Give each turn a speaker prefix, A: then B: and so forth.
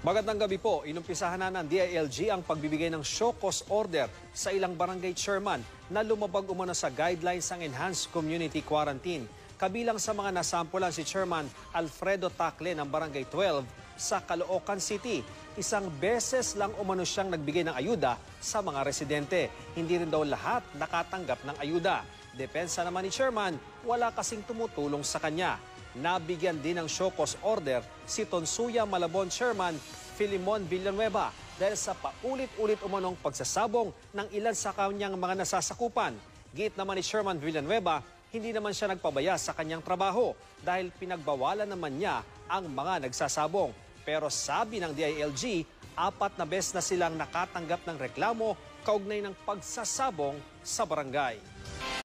A: Magandang gabi po. Inumpisahan na ng DILG ang pagbibigay ng show cause order sa ilang barangay chairman na lumabag umano sa guidelines ng Enhanced Community Quarantine. Kabilang sa mga nasampulan si Chairman Alfredo Tacle ng Barangay 12 sa Caloocan City. Isang beses lang umano siyang nagbigay ng ayuda sa mga residente. Hindi rin daw lahat nakatanggap ng ayuda. Depensa naman ni Chairman, wala kasing tumutulong sa kanya. Nabigyan din ng show cause order si Tonsuya Malabon Chairman Filimon Villanueva dahil sa paulit-ulit umanong pagsasabong ng ilan sa kanyang mga nasasakupan. Giit naman ni Chairman Villanueva, hindi naman siya nagpabaya sa kanyang trabaho dahil pinagbawalan naman niya ang mga nagsasabong. Pero sabi ng DILG, 4 na beses na silang nakatanggap ng reklamo kaugnay ng pagsasabong sa barangay.